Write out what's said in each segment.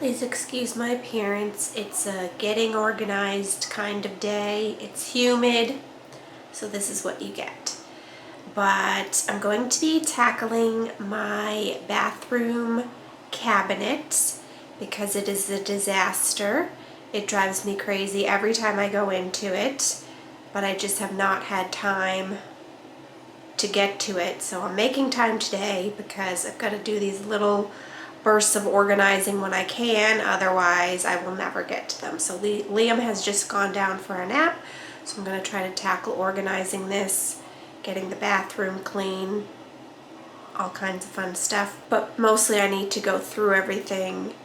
Please excuse my appearance. It's a getting organized kind of day. It's humid, so this is what you get. But I'm going to be tackling my bathroom cabinet because it is a disaster. It drives me crazy every time I go into it, but I just have not had time to get to it. So I'm making time today because I've got to do these little bursts of organizing when I can, otherwise I will never get to them. So Liam has just gone down for a nap, so I'm going to try to tackle organizing this, getting the bathroom clean, all kinds of fun stuff. But mostly I need to go through everything,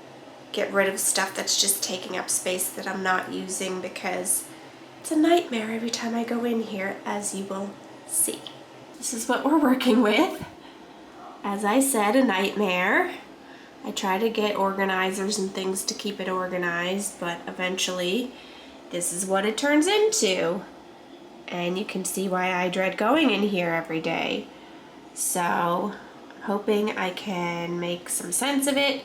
get rid of stuff that's just taking up space that I'm not using, because it's a nightmare every time I go in here, as you will see. This is what we're working with. As I said, a nightmare. I try to get organizers and things to keep it organized, but eventually this is what it turns into. And you can see why I dread going in here every day. So I'm hoping I can make some sense of it,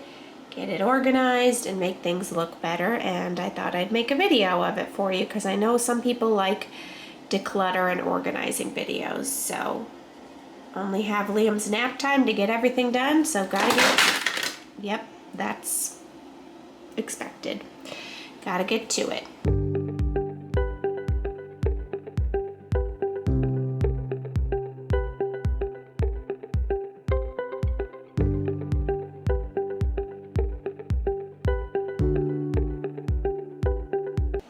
get it organized, and make things look better. And I thought I'd make a video of it for you because I know some people like declutter and organizing videos. So only have Liam's nap time to get everything done, so gotta get, yep, that's expected. Gotta get to it.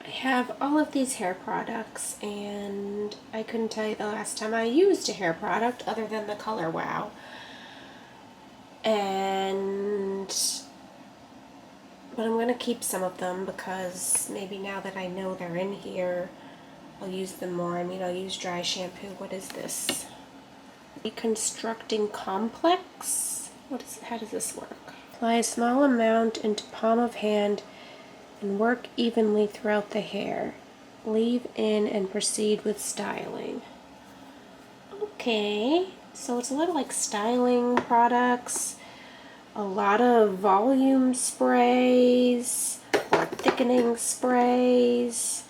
I have all of these hair products, and I couldn't tell you the last time I used a hair product other than the Color Wow. But I'm going to keep some of them because maybe now that I know they're in here, I'll use them more. I mean, I'll use dry shampoo. What is this? Reconstructing complex? How does this work? Apply a small amount into palm of hand and work evenly throughout the hair. Leave in and proceed with styling. Okay, so it's a little like styling products, a lot of volume sprays or thickening sprays,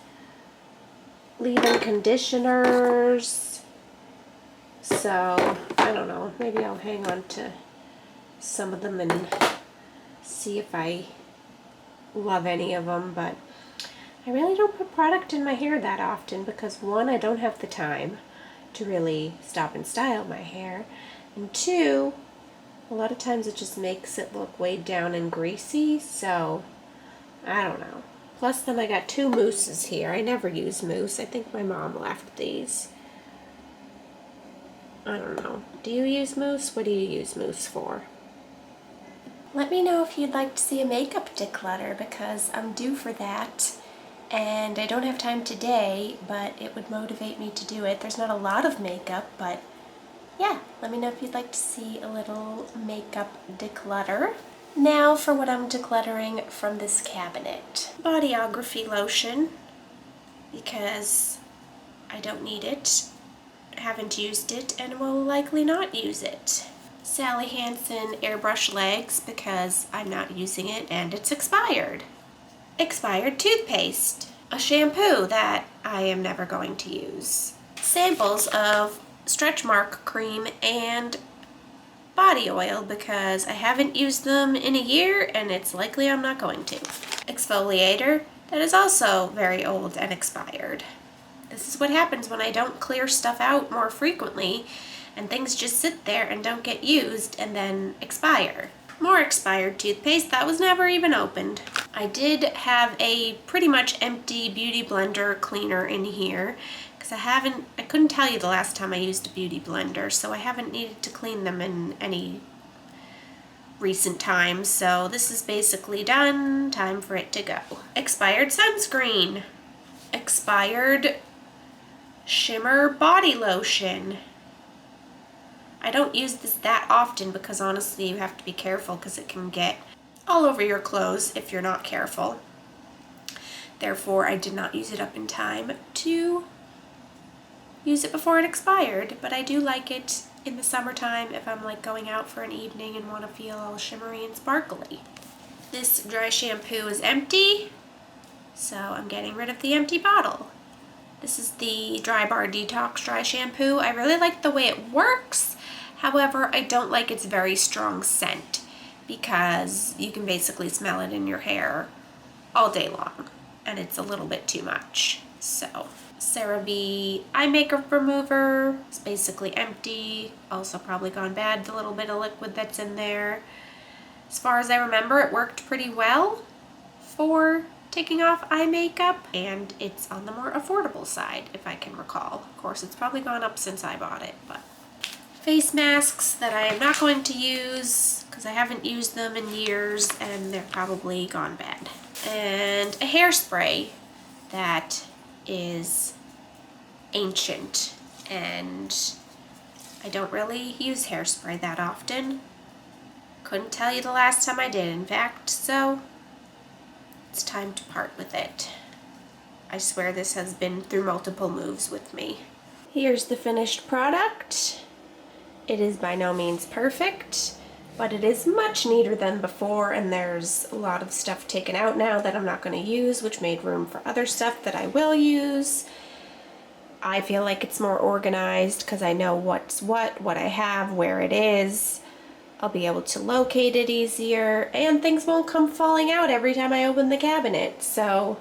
leave-in conditioners. So I don't know, maybe I'll hang on to some of them and see if I love any of them, but I really don't put product in my hair that often because one, I don't have the time to really stop and style my hair, and two, a lot of times it just makes it look weighed down and greasy, so I don't know. Plus then I got two mousses here. I never use mousse. I think my mom left these. I don't know. Do you use mousse? What do you use mousse for? Let me know if you'd like to see a makeup declutter because I'm due for that. And I don't have time today, but it would motivate me to do it. There's not a lot of makeup, but yeah, let me know if you'd like to see a little makeup declutter. Now for what I'm decluttering from this cabinet. Bodyography lotion, because I don't need it, haven't used it, and will likely not use it. Sally Hansen airbrush legs, because I'm not using it and it's expired. Expired toothpaste, a shampoo that I am never going to use. Samples of stretch mark cream and body oil because I haven't used them in a year and it's likely I'm not going to. Exfoliator that is also very old and expired. This is what happens when I don't clear stuff out more frequently and things just sit there and don't get used and then expire. More expired toothpaste that was never even opened. I did have a pretty much empty beauty blender cleaner in here because I couldn't tell you the last time I used a beauty blender, so I haven't needed to clean them in any recent times. So this is basically done, time for it to go. Expired sunscreen, expired shimmer body lotion. I don't use this that often because honestly you have to be careful because it can get all over your clothes if you're not careful. Therefore, I did not use it up in time to use it before it expired, but I do like it in the summertime if I'm like going out for an evening and want to feel all shimmery and sparkly. This dry shampoo is empty, so I'm getting rid of the empty bottle. This is the Dry Bar Detox Dry Shampoo. I really like the way it works. However, I don't like its very strong scent because you can basically smell it in your hair all day long, and it's a little bit too much. So, CeraVe eye makeup remover. It's basically empty, also probably gone bad, the little bit of liquid that's in there. As far as I remember, it worked pretty well for taking off eye makeup, and it's on the more affordable side, if I can recall. Of course, it's probably gone up since I bought it, but face masks that I am not going to use because I haven't used them in years and they're probably gone bad. And a hairspray that is ancient, and I don't really use hairspray that often. Couldn't tell you the last time I did, in fact, so it's time to part with it. I swear this has been through multiple moves with me. Here's the finished product. It is by no means perfect, but it is much neater than before, and there's a lot of stuff taken out now that I'm not going to use, which made room for other stuff that I will use. I feel like it's more organized because I know what's what I have, where it is. I'll be able to locate it easier, and things won't come falling out every time I open the cabinet. So,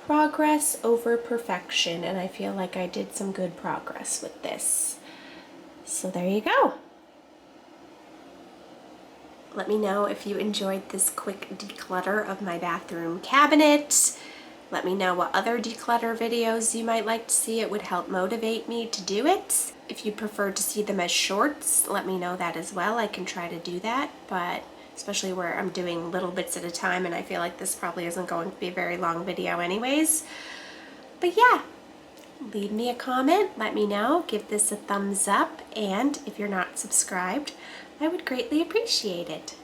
progress over perfection, and I feel like I did some good progress with this. So there you go. Let me know if you enjoyed this quick declutter of my bathroom cabinet. Let me know what other declutter videos you might like to see. It would help motivate me to do it. If you prefer to see them as shorts, let me know that as well. I can try to do that, but especially where I'm doing little bits at a time, and I feel like this probably isn't going to be a very long video anyways. But yeah, leave me a comment, let me know, give this a thumbs up, and if you're not subscribed, I would greatly appreciate it.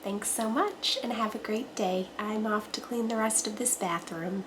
Thanks so much, and have a great day. I'm off to clean the rest of this bathroom.